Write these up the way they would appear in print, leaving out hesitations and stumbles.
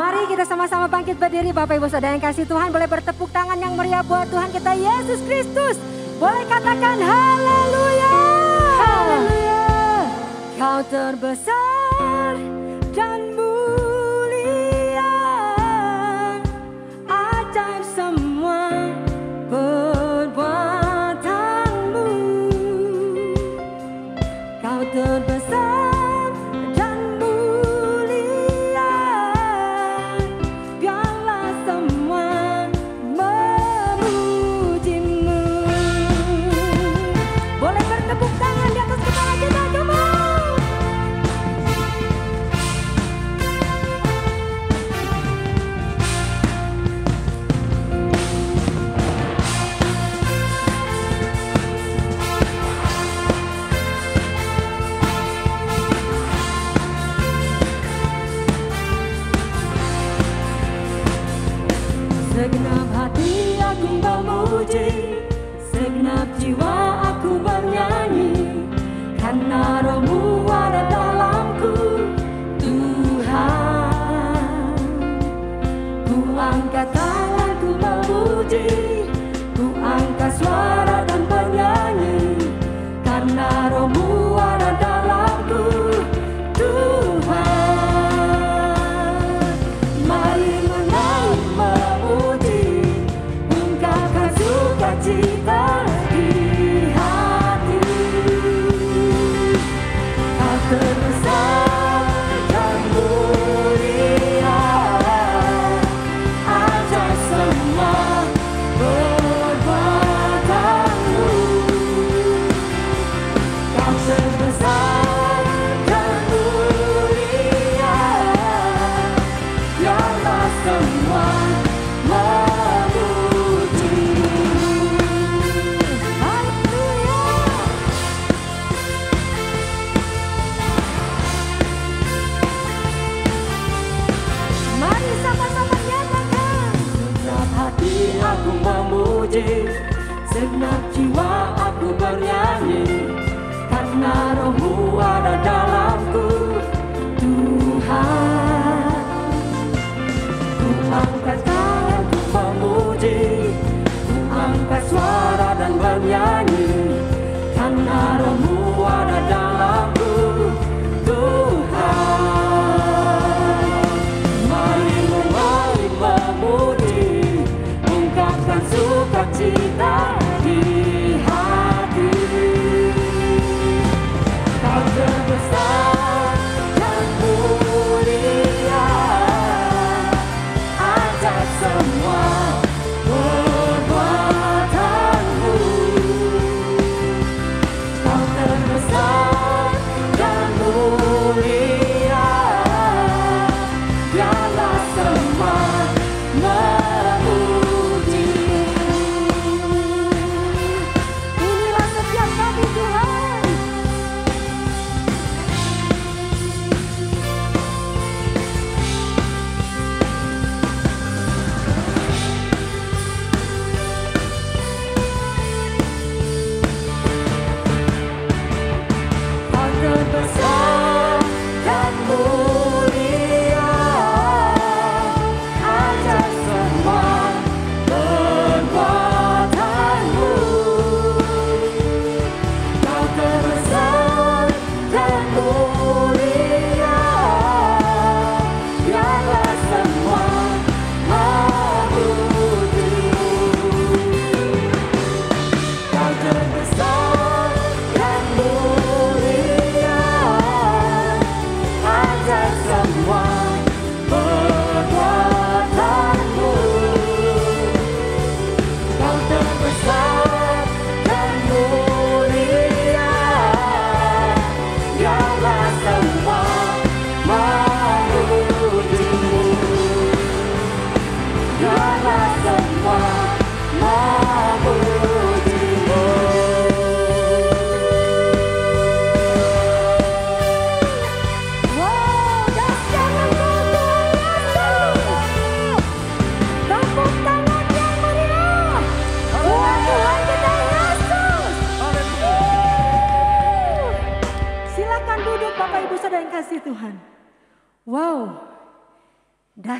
Mari kita sama-sama bangkit berdiri Bapak Ibu Saudara yang kasih Tuhan. Boleh bertepuk tangan yang meriah buat Tuhan kita Yesus Kristus. Boleh katakan haleluya. Haleluya. Kau terbesar dan mulia. Ajaib semua perbuatanmu. Kau terbesar. Segenap hati aku memuji, segenap jiwa aku bernyanyi, karena Roh-Mu ada dalamku, Tuhan. Ku angkat tanganku memuji, ku angkat suara dan bernyanyi, karena Roh-Mu ada dalamku, Tuhan. Mari menyanyi memuji, ungkapkan sukacita di hati. Kau terbesar dan mulia, ajaib semua perbuatanmu. Kau terbesar dan mulia, biarlah semua aku memuji, segenap jiwa aku bernyanyi, karena Roh-Mu ada dalamku, Tuhan. Ku angkat tanganku memuji, ku angkat suara dan bernyanyi, karena Roh-Mu ada dalamku, Tuhan. Mari memuji, ungkapkan sukacita di hati.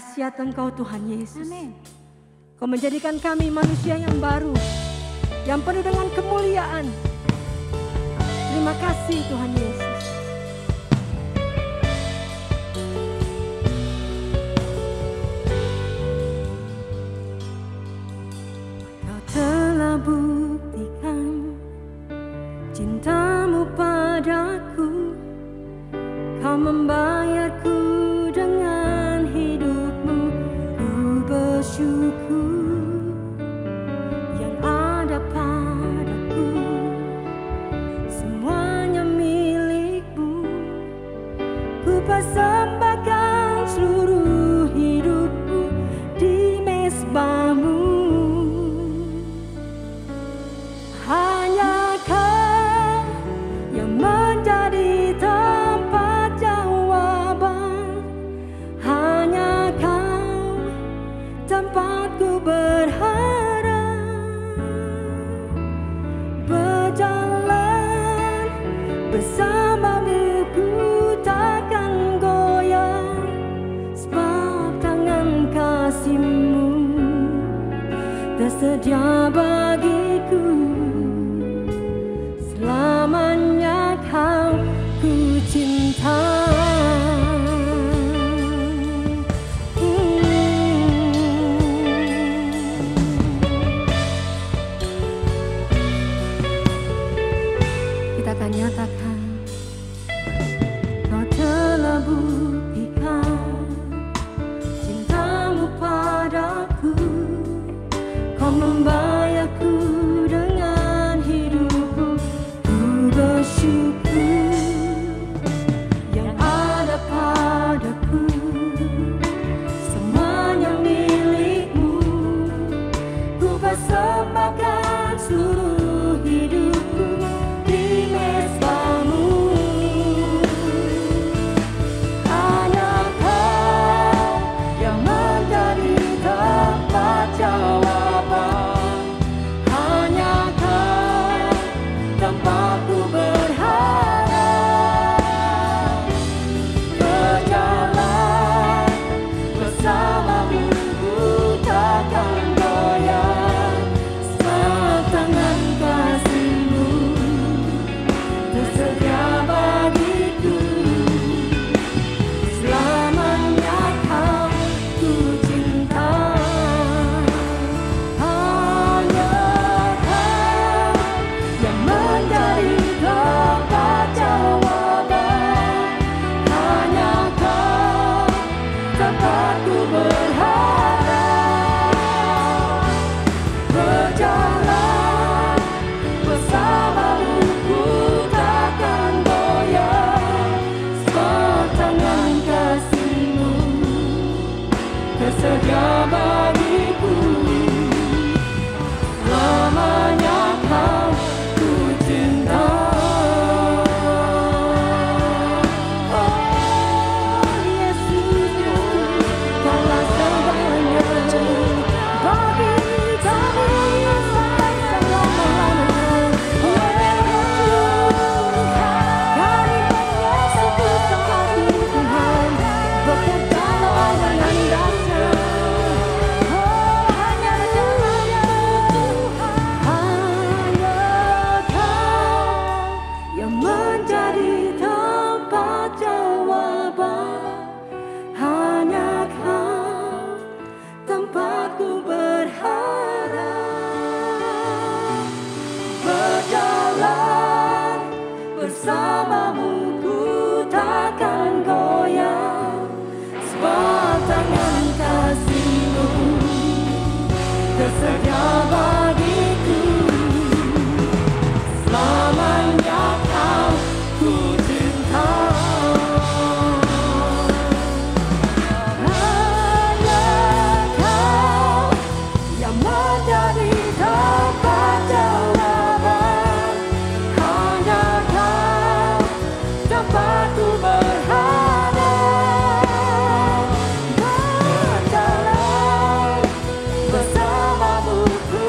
dahsyat Engkau Tuhan Yesus. Amin. Kau menjadikan kami manusia yang baru, yang penuh dengan kemuliaan. Terima kasih Tuhan Yesus. Kau telah buktikan cintamu padaku. Kau membayarku dengan hidupmu. Ku bersyukur yang ada padaku. Semuanya milikmu. Ku persembahkan seluruh hidupku di mezbahmu. Hanya Kau yang menjadi tempat jawaban. Hanya Kau tempatku berharap. Berjalan bersamamu ku takkan goyah. Sebab tangan kasih-Mu tersedia bagiku. Selamanya Kau ku cinta. Kita akan nyatakan, Kau telah buktikan cintamu padaku. Kau membayarku dengan hidupmu. Ku bersyukur yang ada padaku. Semuanya milikmu. Ku persembahkan seluruh hidupku di mezbahmu. Hanya Kau yang menjadi tempat jawaban. Hanya Kau tempatku berharap. Berjalan bersamamu ku takkan goyah. Sebab tangan kasih-Mu tersedia bagiku. Selamanya Kau ku cinta. Hanya Kau yang menjadi tempat jawaban. Hanya Kau tempatku berharap. Berjalan bersamamu ku takkan goyah. Sebab tangan kasih-Mu tersedia bagiku. Selamanya Kau ku cinta. Oh Yesus, Kaulah segalanya bagi kami sampai selama-lamanya. Hari menyesatku hati Tuhan, bekerjalah dengan dahsyat. Oh hanya Tuhan, hanya Kau yang menjadi tempat jawaban. Hanya Kau tempatku berharap. Berjalan bersamamu ku takkan goyah. Sebab tangan kasih-Mu tersedia bagiku. Selamanya Kau ku cinta. Hanya Kau yang menjadi tempat jawaban. Hanya Kau tempatku berharap. Berjalan bersamamu ku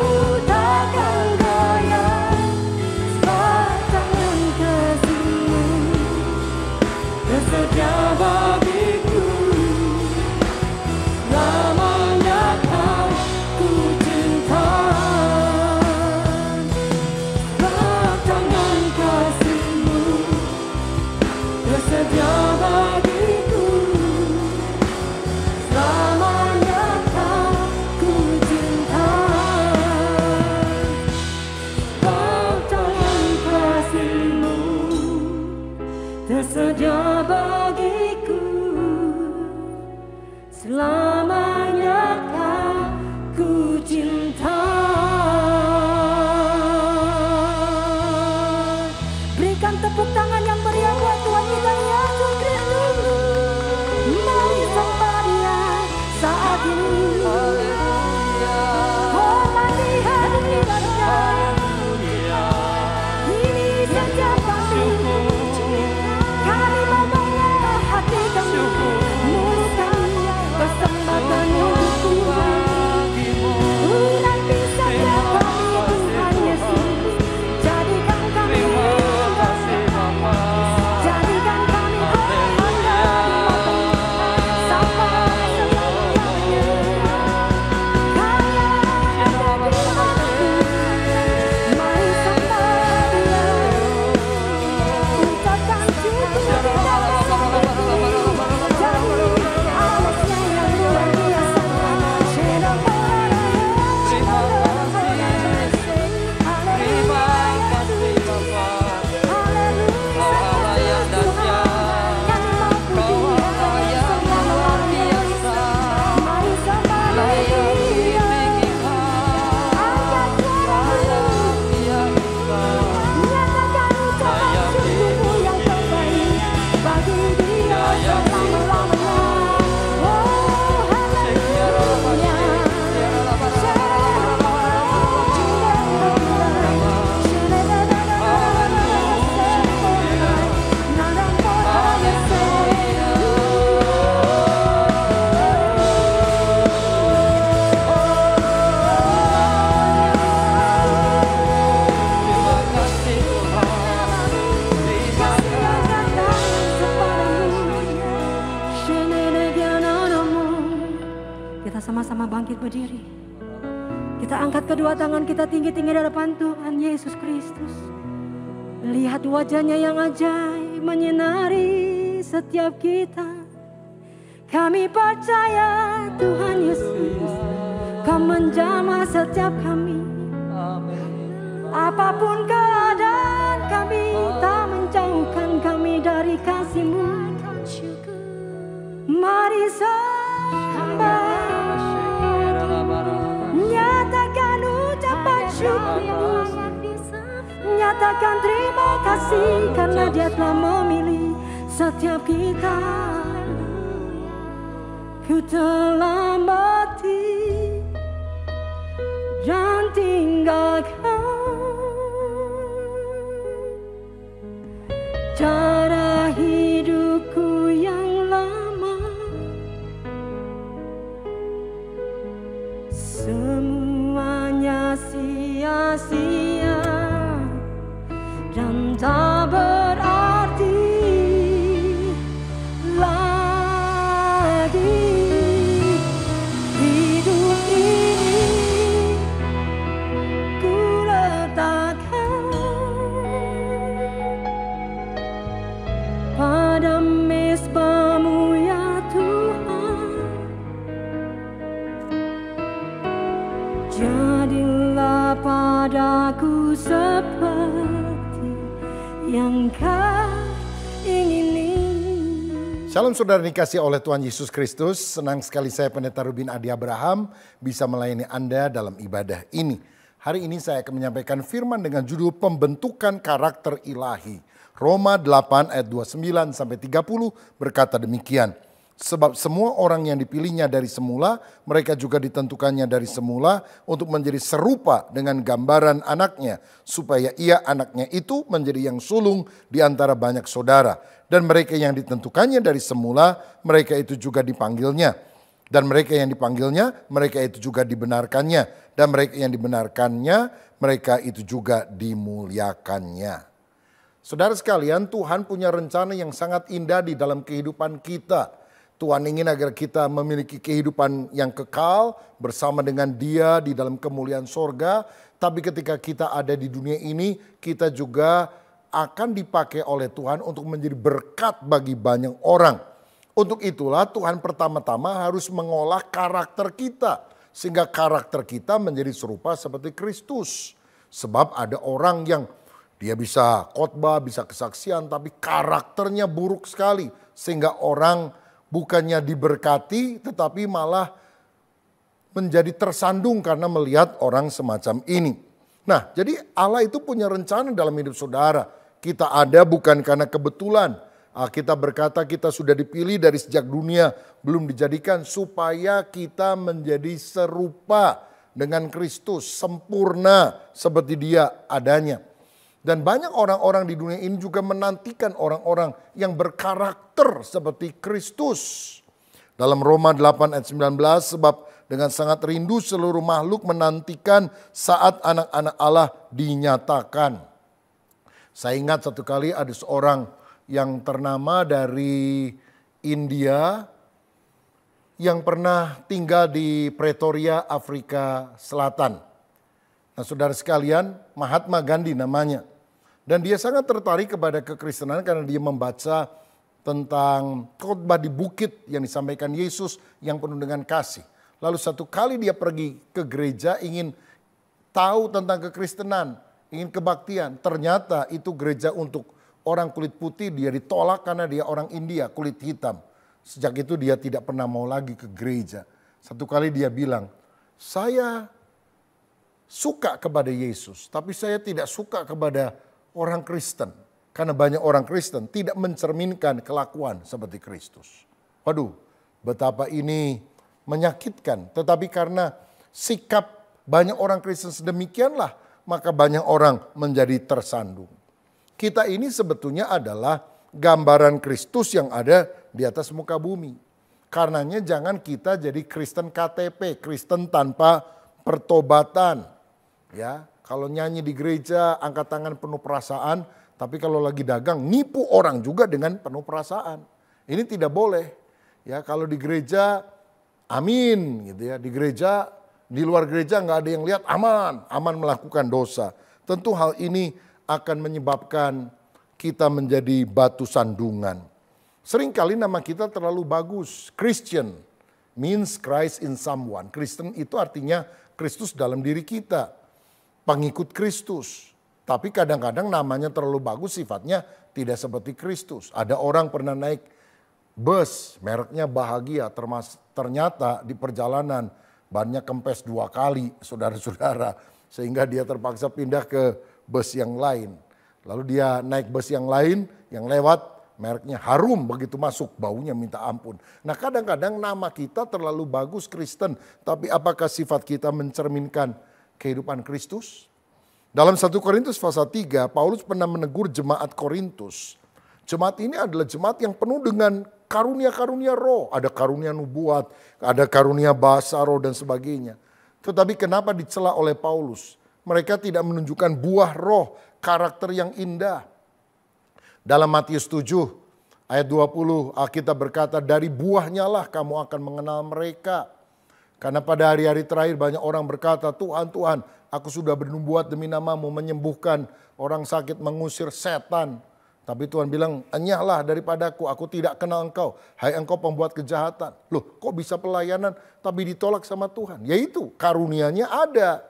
selamanya ku cinta. Berikan tepuk tangan yang meriah buat Tuhan kita Yesus Kristus. Mari sembah Dia saat ini. Oh mari hadirkan Dia. Ini saja kami. Kami mau bawa hati kami, mulut kami persembahkan untuk Tuhan. Nanti saja kami Tuhan Yesus, jadikan kami jadikan kami berhanda sampai selamanya. Kaya mari sembah Dia, ucapkan syukur kita jadi alasnya yang luar biasa. Kita sama-sama bangkit berdiri. Kita angkat kedua tangan kita tinggi-tinggi di hadapan Tuhan Yesus Kristus. Lihat wajahnya yang ajaib menyinari setiap kita. Kami percaya Tuhan Yesus, Kau menjamah setiap kami. Apapun keadaan kami, tak menjauhkan kami dari kasih-Mu. Mari sembah, nyatakan ucapan syukur, nyatakan terima kasih karena Dia telah memilih setiap kita. Ku telah mati dan tinggalkan cara hidupku yang lama. Semuanya sia-sia dan tak berarti lagi. Hidup ini ku letakkan pada mezbah-Mu ya Tuhan. Jadilah padaku seperti yang Kau ingini. Shalom saudara dikasih oleh Tuhan Yesus Kristus. Senang sekali saya Pendeta Ruben Adi Abraham bisa melayani Anda dalam ibadah ini. Hari ini saya akan menyampaikan firman dengan judul pembentukan karakter ilahi. Roma 8 ayat 29 sampai 30 berkata demikian. Sebab semua orang yang dipilihnya dari semula, mereka juga ditentukannya dari semula untuk menjadi serupa dengan gambaran anaknya, supaya ia anaknya itu menjadi yang sulung di antara banyak saudara. Dan mereka yang ditentukannya dari semula, mereka itu juga dipanggilnya. Dan mereka yang dipanggilnya, mereka itu juga dibenarkannya. Dan mereka yang dibenarkannya, mereka itu juga dimuliakannya. Saudara sekalian, Tuhan punya rencana yang sangat indah di dalam kehidupan kita. Tuhan ingin agar kita memiliki kehidupan yang kekal bersama dengan Dia di dalam kemuliaan sorga. Tapi ketika kita ada di dunia ini, kita juga akan dipakai oleh Tuhan untuk menjadi berkat bagi banyak orang. Untuk itulah Tuhan pertama-tama harus mengolah karakter kita. Sehingga karakter kita menjadi serupa seperti Kristus. Sebab ada orang yang dia bisa khotbah, bisa kesaksian, tapi karakternya buruk sekali. Sehingga orang bukannya diberkati tetapi malah menjadi tersandung karena melihat orang semacam ini. Nah, jadi Allah itu punya rencana dalam hidup saudara. Kita ada bukan karena kebetulan. Kita berkata kita sudah dipilih dari sejak dunia belum dijadikan supaya kita menjadi serupa dengan Kristus, sempurna seperti Dia adanya. Dan banyak orang-orang di dunia ini juga menantikan orang-orang yang berkarakter seperti Kristus. Dalam Roma 8 ayat 19, sebab dengan sangat rindu seluruh makhluk menantikan saat anak-anak Allah dinyatakan. Saya ingat satu kali ada seorang yang ternama dari India yang pernah tinggal di Pretoria, Afrika Selatan. Nah, saudara sekalian, Mahatma Gandhi namanya. Dan dia sangat tertarik kepada kekristenan karena dia membaca tentang khotbah di bukit yang disampaikan Yesus yang penuh dengan kasih. Lalu satu kali dia pergi ke gereja ingin tahu tentang kekristenan, ingin kebaktian. Ternyata itu gereja untuk orang kulit putih, dia ditolak karena dia orang India, kulit hitam. Sejak itu dia tidak pernah mau lagi ke gereja. Satu kali dia bilang, saya suka kepada Yesus, tapi saya tidak suka kepada orang Kristen. Karena banyak orang Kristen tidak mencerminkan kelakuan seperti Kristus. Waduh, betapa ini menyakitkan. Tetapi karena sikap banyak orang Kristen sedemikianlah, maka banyak orang menjadi tersandung. Kita ini sebetulnya adalah gambaran Kristus yang ada di atas muka bumi. Karenanya jangan kita jadi Kristen KTP, Kristen tanpa pertobatan. Ya, kalau nyanyi di gereja angkat tangan penuh perasaan, tapi kalau lagi dagang nipu orang juga dengan penuh perasaan. Ini tidak boleh. Ya, kalau di gereja amin gitu ya. Di gereja, di luar gereja nggak ada yang lihat aman melakukan dosa. Tentu hal ini akan menyebabkan kita menjadi batu sandungan. Seringkali nama kita terlalu bagus. Christian means Christ in someone. Kristen itu artinya Kristus dalam diri kita. Pengikut Kristus. Tapi kadang-kadang namanya terlalu bagus sifatnya tidak seperti Kristus. Ada orang pernah naik bus mereknya Bahagia. Ternyata di perjalanan bannya kempes 2 kali saudara-saudara. Sehingga dia terpaksa pindah ke bus yang lain. Lalu dia naik bus yang lain yang lewat mereknya Harum, begitu masuk baunya minta ampun. Nah, kadang-kadang nama kita terlalu bagus Kristen, tapi apakah sifat kita mencerminkan kehidupan Kristus? Dalam 1 Korintus pasal 3, Paulus pernah menegur jemaat Korintus. Jemaat ini adalah jemaat yang penuh dengan karunia-karunia roh. Ada karunia nubuat, ada karunia bahasa roh dan sebagainya. Tetapi kenapa dicela oleh Paulus? Mereka tidak menunjukkan buah roh, karakter yang indah. Dalam Matius 7 ayat 20 Alkitab berkata, dari buahnya lah kamu akan mengenal mereka. Karena pada hari-hari terakhir banyak orang berkata, Tuhan, Tuhan, aku sudah bernubuat demi namamu, menyembuhkan orang sakit, mengusir setan. Tapi Tuhan bilang, enyahlah daripadaku, aku tidak kenal engkau. Hai engkau pembuat kejahatan. Loh, kok bisa pelayanan tapi ditolak sama Tuhan? Yaitu karunianya ada.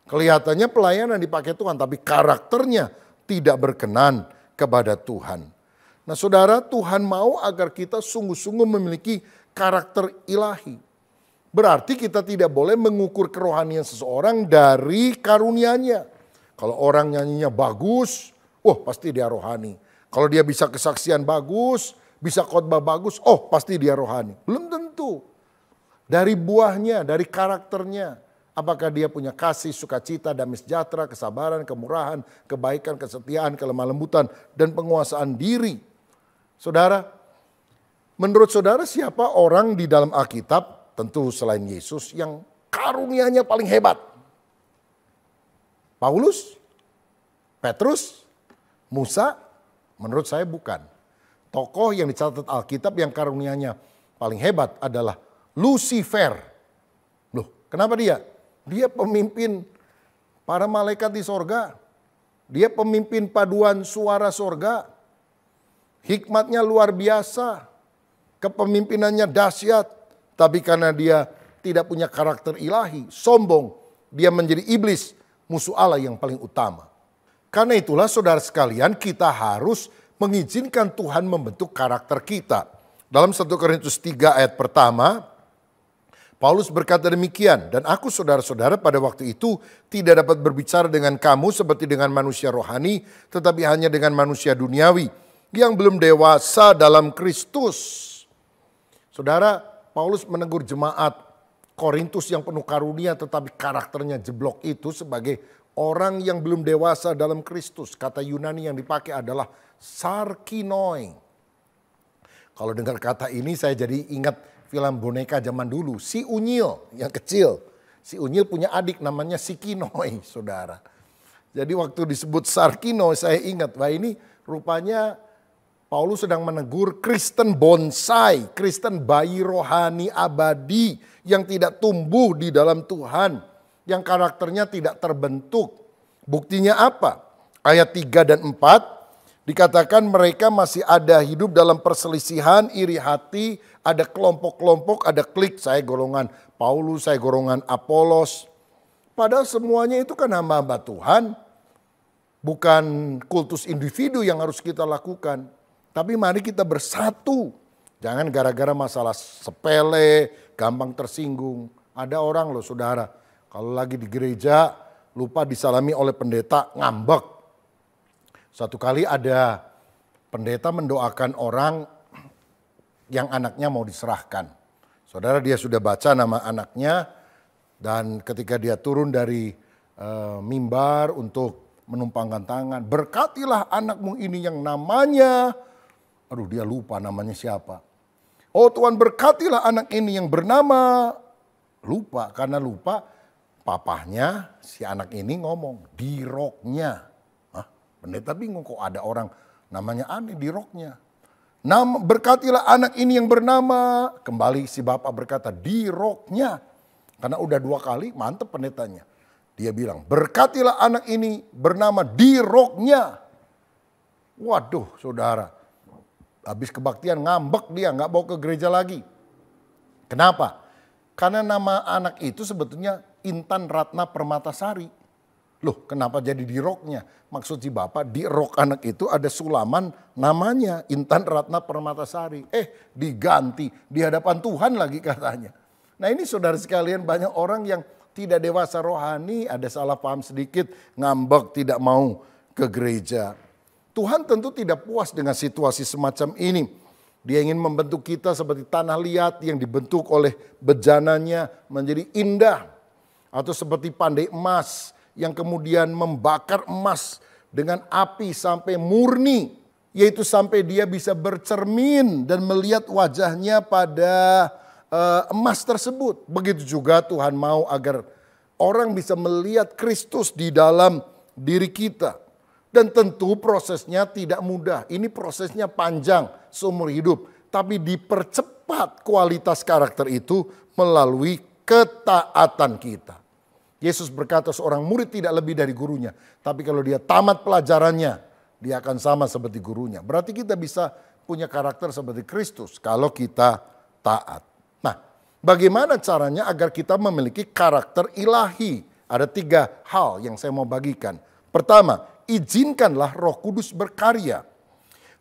Kelihatannya pelayanan dipakai Tuhan, tapi karakternya tidak berkenan kepada Tuhan. Nah saudara, Tuhan mau agar kita sungguh-sungguh memiliki karakter ilahi. Berarti kita tidak boleh mengukur kerohanian seseorang dari karunianya. Kalau orang nyanyinya bagus, pasti dia rohani. Kalau dia bisa kesaksian bagus, bisa khotbah bagus, pasti dia rohani. Belum tentu. Dari buahnya, dari karakternya. Apakah dia punya kasih, sukacita, damai sejahtera, kesabaran, kemurahan, kebaikan, kesetiaan, kelemah lembutan, dan penguasaan diri. Saudara, menurut saudara siapa orang di dalam Alkitab, tentu selain Yesus, yang karunianya paling hebat? Paulus? Petrus? Musa? Menurut saya bukan. Tokoh yang dicatat Alkitab yang karunianya paling hebat adalah Lucifer. Loh, kenapa dia? Dia pemimpin para malaikat di sorga. Dia pemimpin paduan suara sorga. Hikmatnya luar biasa. Kepemimpinannya dahsyat. Tapi karena dia tidak punya karakter ilahi, sombong, dia menjadi iblis, musuh Allah yang paling utama. Karena itulah saudara sekalian, kita harus mengizinkan Tuhan membentuk karakter kita. Dalam 1 Korintus 3 ayat pertama, Paulus berkata demikian, dan aku saudara-saudara pada waktu itu tidak dapat berbicara dengan kamu seperti dengan manusia rohani, tetapi hanya dengan manusia duniawi yang belum dewasa dalam Kristus. Saudara, Paulus menegur jemaat Korintus yang penuh karunia tetapi karakternya jeblok itu sebagai orang yang belum dewasa dalam Kristus. Kata Yunani yang dipakai adalah sarkinoi. Kalau dengar kata ini saya jadi ingat film boneka zaman dulu, si Unyil yang kecil. Si Unyil punya adik namanya si Kinoi, saudara. Jadi waktu disebut sarkinoi saya ingat, wah ini rupanya Paulus sedang menegur Kristen bonsai, Kristen bayi rohani abadi yang tidak tumbuh di dalam Tuhan, yang karakternya tidak terbentuk. Buktinya apa? Ayat 3 dan 4 dikatakan mereka masih ada hidup dalam perselisihan, iri hati, ada kelompok-kelompok, ada klik, saya golongan Paulus, saya golongan Apolos. Padahal semuanya itu kan hamba-hamba Tuhan, bukan kultus individu yang harus kita lakukan. Tapi mari kita bersatu. Jangan gara-gara masalah sepele, gampang tersinggung. Ada orang loh saudara, kalau lagi di gereja lupa disalami oleh pendeta ngambek. Satu kali ada pendeta mendoakan orang yang anaknya mau diserahkan. Saudara, dia sudah baca nama anaknya dan ketika dia turun dari mimbar untuk menumpangkan tangan, berkatilah anakmu ini yang namanya, aduh dia lupa namanya siapa. Oh Tuhan berkatilah anak ini yang bernama, lupa karena lupa papahnya si anak ini ngomong di roknya. Pendeta bingung kok ada orang namanya aneh di roknya. Berkatilah anak ini yang bernama, kembali si bapak berkata di roknya. Karena udah 2 kali mantep pendetanya. Dia bilang berkatilah anak ini bernama di roknya. Waduh saudara, habis kebaktian ngambek dia gak bawa ke gereja lagi. Kenapa? Karena nama anak itu sebetulnya Intan Ratna Permatasari. Loh kenapa jadi di roknya? Maksud si bapak di rok anak itu ada sulaman namanya Intan Ratna Permatasari. Diganti di hadapan Tuhan lagi katanya. Nah ini saudara sekalian banyak orang yang tidak dewasa rohani, ada salah paham sedikit, ngambek, tidak mau ke gereja. Tuhan tentu tidak puas dengan situasi semacam ini. Dia ingin membentuk kita seperti tanah liat yang dibentuk oleh bejananya menjadi indah. Atau seperti pandai emas yang kemudian membakar emas dengan api sampai murni. Yaitu sampai dia bisa bercermin dan melihat wajahnya pada emas tersebut. Begitu juga Tuhan mau agar orang bisa melihat Kristus di dalam diri kita. Dan tentu prosesnya tidak mudah. Ini prosesnya panjang seumur hidup. Tapi dipercepat kualitas karakter itu melalui ketaatan kita. Yesus berkata seorang murid tidak lebih dari gurunya. Tapi kalau dia tamat pelajarannya, dia akan sama seperti gurunya. Berarti kita bisa punya karakter seperti Kristus kalau kita taat. Nah, bagaimana caranya agar kita memiliki karakter ilahi? Ada 3 hal yang saya mau bagikan. Pertama, izinkanlah Roh Kudus berkarya.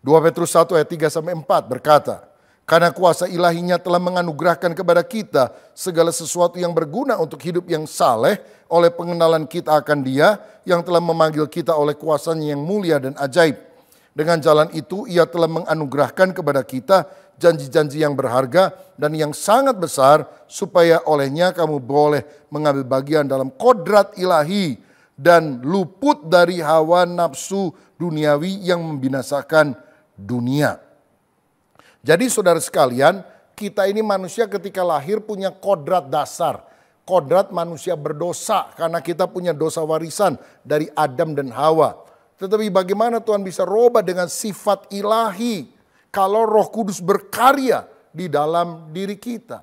2 Petrus 1 ayat 3-4 berkata, karena kuasa ilahinya telah menganugerahkan kepada kita segala sesuatu yang berguna untuk hidup yang saleh oleh pengenalan kita akan Dia yang telah memanggil kita oleh kuasanya yang mulia dan ajaib. Dengan jalan itu ia telah menganugerahkan kepada kita janji-janji yang berharga dan yang sangat besar supaya olehnya kamu boleh mengambil bagian dalam kodrat ilahi dan luput dari hawa nafsu duniawi yang membinasakan dunia. Jadi saudara sekalian, kita ini manusia ketika lahir punya kodrat dasar. Kodrat manusia berdosa karena kita punya dosa warisan dari Adam dan Hawa. Tetapi bagaimana Tuhan bisa rubah dengan sifat ilahi kalau Roh Kudus berkarya di dalam diri kita?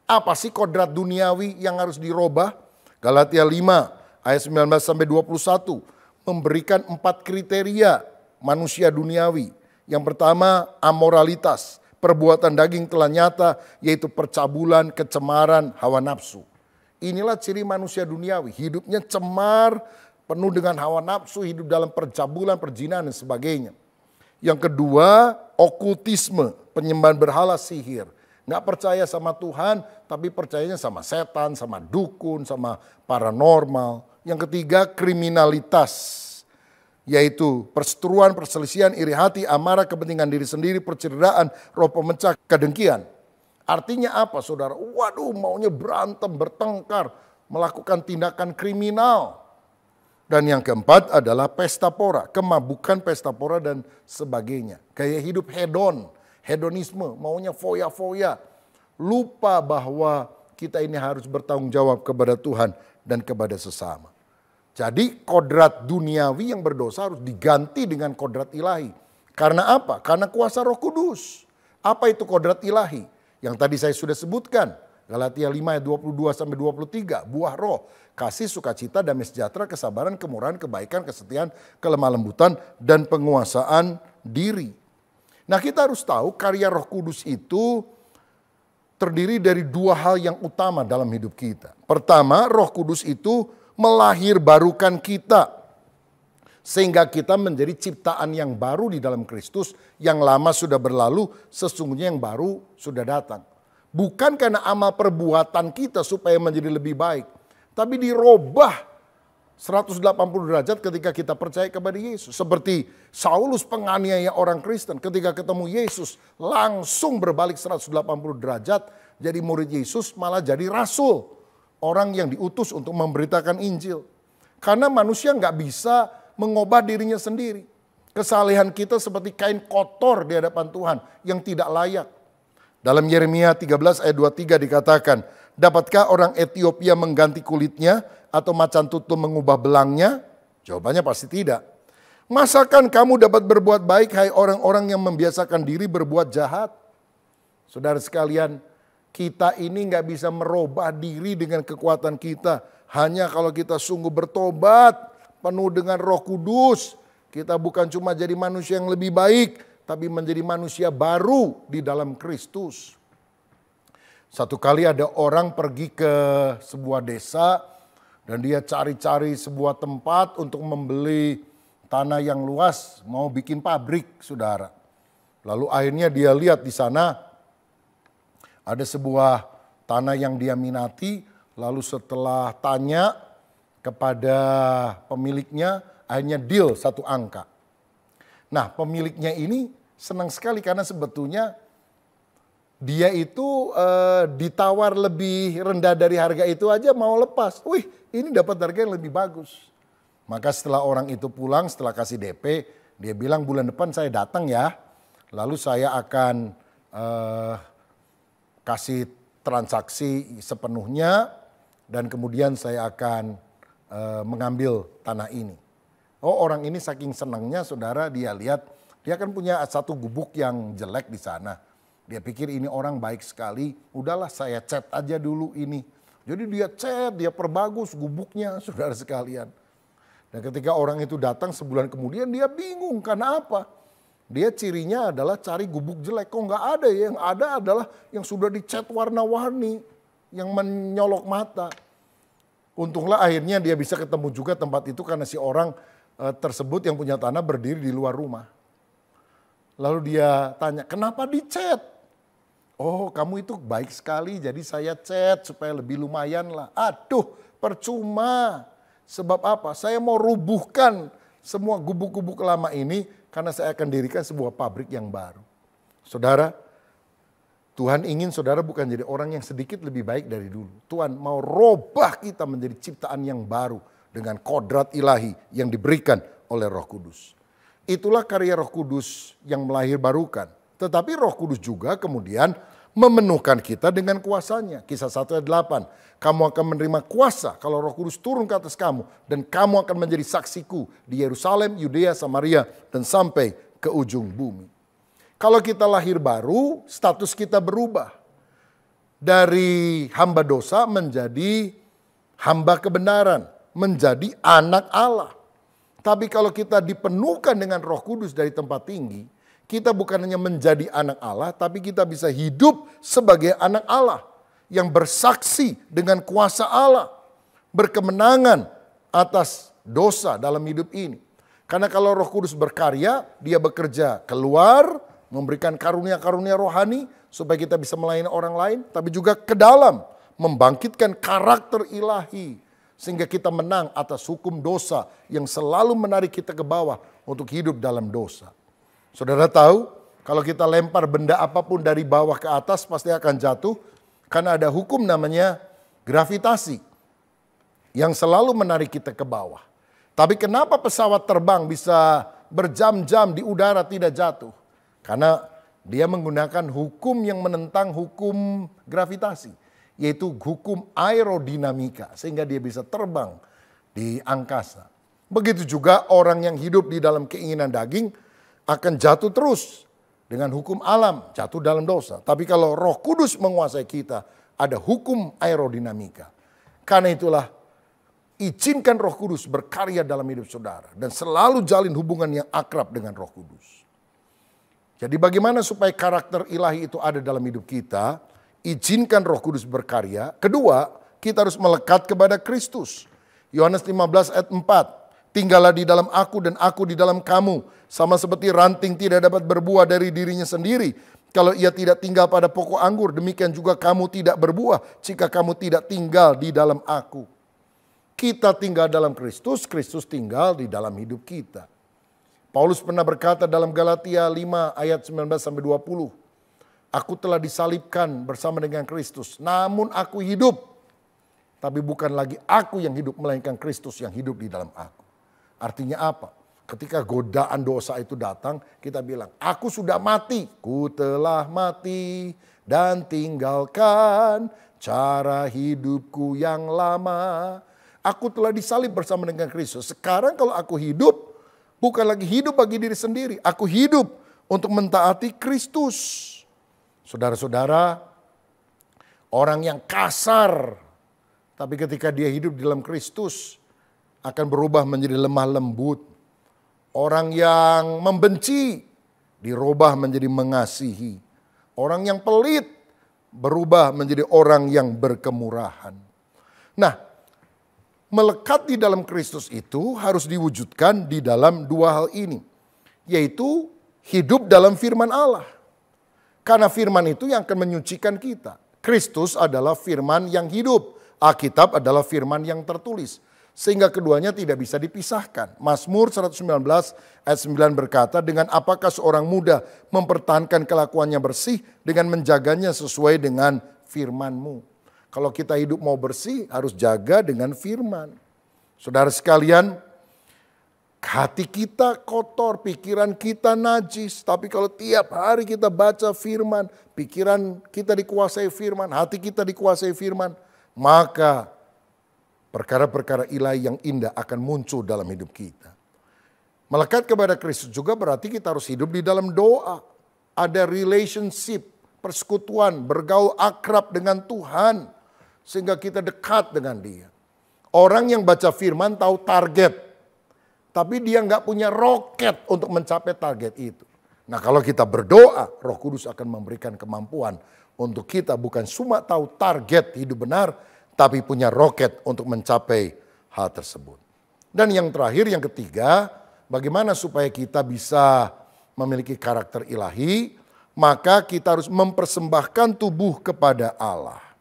Apa sih kodrat duniawi yang harus dirubah? Galatia 5 ayat 19-21 memberikan 4 kriteria manusia duniawi. Yang pertama amoralitas, perbuatan daging telah nyata yaitu percabulan, kecemaran, hawa nafsu. Inilah ciri manusia duniawi, hidupnya cemar, penuh dengan hawa nafsu, hidup dalam percabulan, perzinahan dan sebagainya. Yang kedua okultisme, penyembahan berhala, sihir. Nggak percaya sama Tuhan, tapi percayanya sama setan, sama dukun, sama paranormal. Yang ketiga, kriminalitas, yaitu perseteruan, perselisihan, iri hati, amarah, kepentingan diri sendiri, percederaan, roh pemecah, kedengkian. Artinya apa, saudara? Waduh, maunya berantem, bertengkar, melakukan tindakan kriminal. Dan yang keempat adalah pesta pora, kemabukan, pesta pora, dan sebagainya. Gaya hidup hedon. Hedonisme, maunya foya-foya. Lupa bahwa kita ini harus bertanggung jawab kepada Tuhan dan kepada sesama. Jadi kodrat duniawi yang berdosa harus diganti dengan kodrat ilahi. Karena apa? Karena kuasa Roh Kudus. Apa itu kodrat ilahi? Yang tadi saya sudah sebutkan. Galatia 5 ayat 22-23. Buah roh, kasih, sukacita, damai sejahtera, kesabaran, kemurahan, kebaikan, kesetiaan, kelemah lembutan, dan penguasaan diri. Nah, kita harus tahu karya Roh Kudus itu terdiri dari dua hal yang utama dalam hidup kita. Pertama, Roh Kudus itu melahirbarukan kita. Sehingga kita menjadi ciptaan yang baru di dalam Kristus. Yang lama sudah berlalu, sesungguhnya yang baru sudah datang. Bukan karena amal perbuatan kita supaya menjadi lebih baik. Tapi dirubah 180 derajat ketika kita percaya kepada Yesus. Seperti Saulus penganiaya orang Kristen, ketika ketemu Yesus langsung berbalik 180 derajat. Jadi murid Yesus, malah jadi rasul. Orang yang diutus untuk memberitakan Injil. Karena manusia nggak bisa mengubah dirinya sendiri. Kesalehan kita seperti kain kotor di hadapan Tuhan yang tidak layak. Dalam Yeremia 13 ayat 23 dikatakan, dapatkah orang Ethiopia mengganti kulitnya atau macan tutul mengubah belangnya? Jawabannya pasti tidak. Masakan kamu dapat berbuat baik, hai orang-orang yang membiasakan diri berbuat jahat? Saudara sekalian, kita ini nggak bisa merubah diri dengan kekuatan kita. Hanya kalau kita sungguh bertobat, penuh dengan Roh Kudus. Kita bukan cuma jadi manusia yang lebih baik, tapi menjadi manusia baru di dalam Kristus. Satu kali ada orang pergi ke sebuah desa dan dia cari-cari sebuah tempat untuk membeli tanah yang luas, mau bikin pabrik, saudara. Lalu akhirnya dia lihat di sana ada sebuah tanah yang dia minati, lalu setelah tanya kepada pemiliknya, akhirnya deal satu angka. Nah, pemiliknya ini senang sekali karena sebetulnya dia itu ditawar lebih rendah dari harga itu aja mau lepas. Wih, ini dapat harga yang lebih bagus. Maka setelah orang itu pulang, setelah kasih DP, dia bilang bulan depan saya datang ya. Lalu saya akan kasih transaksi sepenuhnya dan kemudian saya akan mengambil tanah ini. Oh, orang ini saking senangnya, saudara, dia lihat dia kan punya satu gubuk yang jelek di sana. Dia pikir ini orang baik sekali, udahlah saya cat aja dulu ini. Jadi dia cat, dia perbagus gubuknya, saudara sekalian. Dan ketika orang itu datang sebulan kemudian dia bingung karena apa? Dia cirinya adalah cari gubuk jelek, kok nggak ada ya? Yang ada adalah yang sudah dicat warna-warni, yang menyolok mata. Untunglah akhirnya dia bisa ketemu juga tempat itu karena si orang tersebut yang punya tanah berdiri di luar rumah. Lalu dia tanya, kenapa dicat? Oh, kamu itu baik sekali, jadi saya cat supaya lebih lumayan lah. Aduh, percuma. Sebab apa? Saya mau rubuhkan semua gubuk-gubuk lama ini karena saya akan dirikan sebuah pabrik yang baru. Saudara, Tuhan ingin saudara bukan jadi orang yang sedikit lebih baik dari dulu. Tuhan mau robah kita menjadi ciptaan yang baru dengan kodrat ilahi yang diberikan oleh Roh Kudus. Itulah karya Roh Kudus yang melahirbarukan. Tetapi Roh Kudus juga kemudian memenuhkan kita dengan kuasanya. Kisah 1 ayat 8. Kamu akan menerima kuasa kalau Roh Kudus turun ke atas kamu. Dan kamu akan menjadi saksiku di Yerusalem, Yudea, Samaria, dan sampai ke ujung bumi. Kalau kita lahir baru, status kita berubah. Dari hamba dosa menjadi hamba kebenaran. Menjadi anak Allah. Tapi kalau kita dipenuhkan dengan Roh Kudus dari tempat tinggi, kita bukan hanya menjadi anak Allah, tapi kita bisa hidup sebagai anak Allah yang bersaksi dengan kuasa Allah, berkemenangan atas dosa dalam hidup ini. Karena kalau Roh Kudus berkarya, dia bekerja keluar, memberikan karunia-karunia rohani supaya kita bisa melayani orang lain, tapi juga ke dalam membangkitkan karakter ilahi sehingga kita menang atas hukum dosa yang selalu menarik kita ke bawah untuk hidup dalam dosa. Saudara tahu, kalau kita lempar benda apapun dari bawah ke atas pasti akan jatuh karena ada hukum namanya gravitasi yang selalu menarik kita ke bawah. Tapi kenapa pesawat terbang bisa berjam-jam di udara tidak jatuh? Karena dia menggunakan hukum yang menentang hukum gravitasi, yaitu hukum aerodinamika, sehingga dia bisa terbang di angkasa. Begitu juga orang yang hidup di dalam keinginan daging akan jatuh terus dengan hukum alam, jatuh dalam dosa. Tapi kalau Roh Kudus menguasai kita, ada hukum aerodinamika. Karena itulah izinkan Roh Kudus berkarya dalam hidup saudara dan selalu jalin hubungan yang akrab dengan Roh Kudus. Jadi bagaimana supaya karakter ilahi itu ada dalam hidup kita? Izinkan Roh Kudus berkarya. Kedua, kita harus melekat kepada Kristus. Yohanes 15 ayat 4. Tinggallah di dalam aku dan aku di dalam kamu. Sama seperti ranting tidak dapat berbuah dari dirinya sendiri. Kalau ia tidak tinggal pada pokok anggur, demikian juga kamu tidak berbuah jika kamu tidak tinggal di dalam aku. Kita tinggal dalam Kristus, Kristus tinggal di dalam hidup kita. Paulus pernah berkata dalam Galatia 5 ayat 19-20. Aku telah disalibkan bersama dengan Kristus, namun aku hidup. Tapi bukan lagi aku yang hidup, melainkan Kristus yang hidup di dalam aku. Artinya apa? Ketika godaan dosa itu datang, kita bilang, aku sudah mati. Ku telah mati dan tinggalkan cara hidupku yang lama. Aku telah disalib bersama dengan Kristus. Sekarang kalau aku hidup, bukan lagi hidup bagi diri sendiri. Aku hidup untuk mentaati Kristus. Saudara-saudara, orang yang kasar, tapi ketika dia hidup di dalam Kristus, akan berubah menjadi lemah lembut. Orang yang membenci, dirubah menjadi mengasihi. Orang yang pelit, berubah menjadi orang yang berkemurahan. Nah, melekat di dalam Kristus itu harus diwujudkan di dalam dua hal ini. Yaitu hidup dalam firman Allah. Karena firman itu yang akan menyucikan kita. Kristus adalah firman yang hidup. Alkitab adalah firman yang tertulis. Sehingga keduanya tidak bisa dipisahkan. Mazmur 119 ayat 9 berkata, dengan apakah seorang muda mempertahankan kelakuannya bersih dengan menjaganya sesuai dengan firman-Mu. Kalau kita hidup mau bersih harus jaga dengan firman. Saudara sekalian, hati kita kotor, pikiran kita najis. Tapi kalau tiap hari kita baca firman, pikiran kita dikuasai firman, hati kita dikuasai firman, maka perkara-perkara ilahi yang indah akan muncul dalam hidup kita. Melekat kepada Kristus juga berarti kita harus hidup di dalam doa. Ada relationship, persekutuan, bergaul akrab dengan Tuhan. Sehingga kita dekat dengan dia. Orang yang baca firman tahu target. Tapi dia nggak punya roket untuk mencapai target itu. Nah kalau kita berdoa, Roh Kudus akan memberikan kemampuan untuk kita bukan cuma tahu target hidup benar, tapi punya roket untuk mencapai hal tersebut. Dan yang terakhir, yang ketiga, bagaimana supaya kita bisa memiliki karakter ilahi, maka kita harus mempersembahkan tubuh kepada Allah.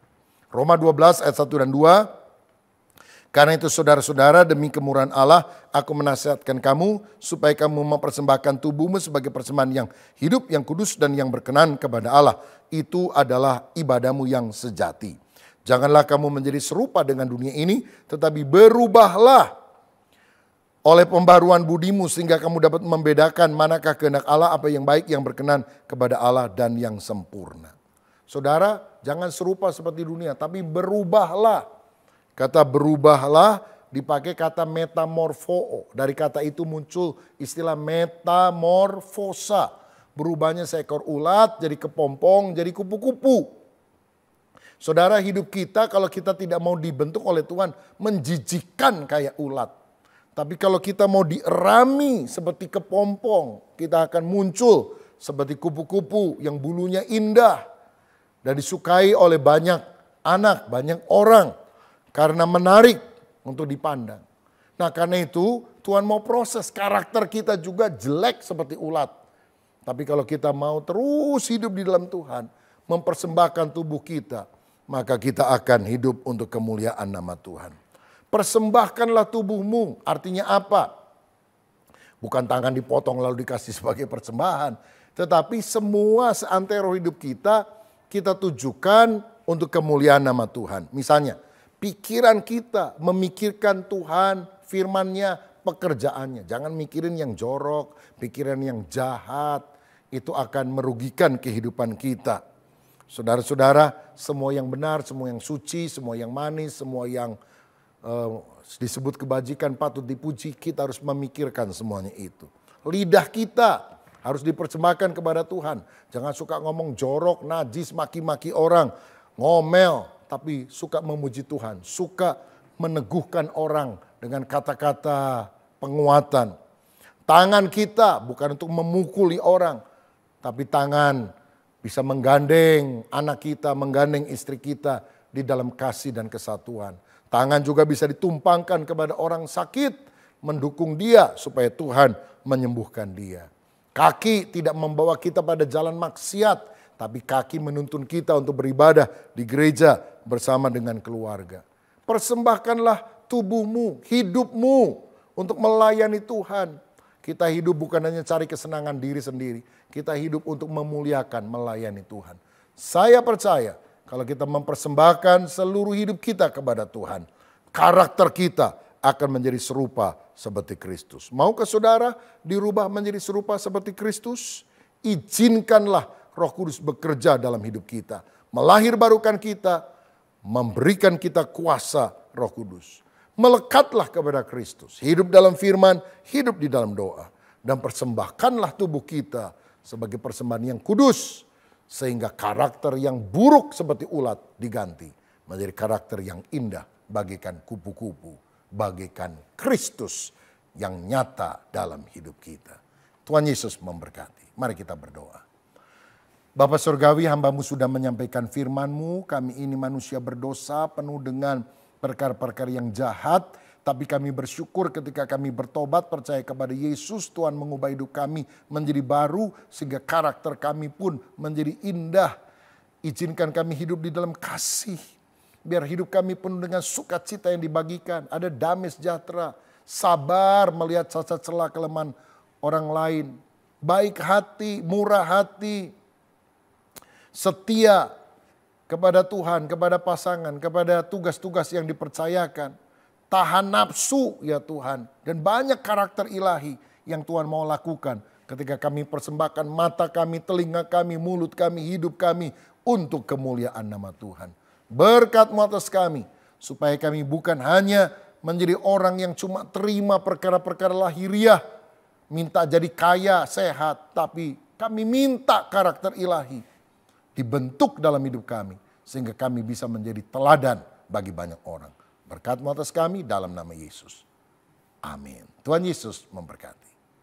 Roma 12 ayat 1 dan 2. Karena itu saudara-saudara, demi kemurahan Allah, aku menasihatkan kamu supaya kamu mempersembahkan tubuhmu sebagai persembahan yang hidup, yang kudus, dan yang berkenan kepada Allah. Itu adalah ibadahmu yang sejati. Janganlah kamu menjadi serupa dengan dunia ini, tetapi berubahlah oleh pembaruan budimu sehingga kamu dapat membedakan manakah kehendak Allah, apa yang baik, yang berkenan kepada Allah, dan yang sempurna. Saudara, jangan serupa seperti dunia, tapi berubahlah. Kata berubahlah dipakai kata metamorfoo. Dari kata itu muncul istilah metamorfosa. Berubahnya seekor ulat jadi kepompong, jadi kupu-kupu. Saudara, hidup kita kalau kita tidak mau dibentuk oleh Tuhan menjijikkan kayak ulat. Tapi kalau kita mau dierami seperti kepompong, kita akan muncul seperti kupu-kupu yang bulunya indah dan disukai oleh banyak anak, banyak orang karena menarik untuk dipandang. Nah karena itu Tuhan mau proses karakter kita juga jelek seperti ulat. Tapi kalau kita mau terus hidup di dalam Tuhan, mempersembahkan tubuh kita, maka kita akan hidup untuk kemuliaan nama Tuhan. Persembahkanlah tubuhmu, artinya apa? Bukan tangan dipotong lalu dikasih sebagai persembahan. Tetapi semua seantero hidup kita, kita tujukan untuk kemuliaan nama Tuhan. Misalnya, pikiran kita memikirkan Tuhan, firman-Nya, pekerjaannya. Jangan mikirin yang jorok, pikiran yang jahat. Itu akan merugikan kehidupan kita. Saudara-saudara, semua yang benar, semua yang suci, semua yang manis, semua yang disebut kebajikan patut dipuji, kita harus memikirkan semuanya itu. Lidah kita harus dipersembahkan kepada Tuhan. Jangan suka ngomong jorok, najis, maki-maki orang, ngomel, tapi suka memuji Tuhan, suka meneguhkan orang dengan kata-kata penguatan. Tangan kita bukan untuk memukuli orang, tapi tangan bisa menggandeng anak kita, menggandeng istri kita di dalam kasih dan kesatuan. Tangan juga bisa ditumpangkan kepada orang sakit, mendukung dia supaya Tuhan menyembuhkan dia. Kaki tidak membawa kita pada jalan maksiat, tapi kaki menuntun kita untuk beribadah di gereja bersama dengan keluarga. Persembahkanlah tubuhmu, hidupmu untuk melayani Tuhan. Kita hidup bukan hanya cari kesenangan diri sendiri, kita hidup untuk memuliakan, melayani Tuhan. Saya percaya kalau kita mempersembahkan seluruh hidup kita kepada Tuhan, karakter kita akan menjadi serupa seperti Kristus. Maukah saudara dirubah menjadi serupa seperti Kristus? Izinkanlah Roh Kudus bekerja dalam hidup kita, melahirbarukan kita, memberikan kita kuasa Roh Kudus. Melekatlah kepada Kristus, hidup dalam firman, hidup di dalam doa. Dan persembahkanlah tubuh kita sebagai persembahan yang kudus. Sehingga karakter yang buruk seperti ulat diganti menjadi karakter yang indah bagaikan kupu-kupu, bagaikan Kristus yang nyata dalam hidup kita. Tuhan Yesus memberkati. Mari kita berdoa. Bapa Surgawi, hamba-Mu sudah menyampaikan firman-Mu. Kami ini manusia berdosa penuh dengan perkara-perkara yang jahat. Tapi kami bersyukur ketika kami bertobat, percaya kepada Yesus, Tuhan mengubah hidup kami menjadi baru, sehingga karakter kami pun menjadi indah. Izinkan kami hidup di dalam kasih, biar hidup kami penuh dengan sukacita yang dibagikan. Ada damai sejahtera, sabar melihat cacat celah kelemahan orang lain, baik hati, murah hati, setia kepada Tuhan, kepada pasangan, kepada tugas-tugas yang dipercayakan. Tahan nafsu ya Tuhan. Dan banyak karakter ilahi yang Tuhan mau lakukan ketika kami persembahkan mata kami, telinga kami, mulut kami, hidup kami untuk kemuliaan nama Tuhan. Berkat-Mu atas kami supaya kami bukan hanya menjadi orang yang cuma terima perkara-perkara lahiriah, minta jadi kaya, sehat, tapi kami minta karakter ilahi dibentuk dalam hidup kami sehingga kami bisa menjadi teladan bagi banyak orang. Berkat-Mu atas kami dalam nama Yesus. Amin. Tuhan Yesus memberkati.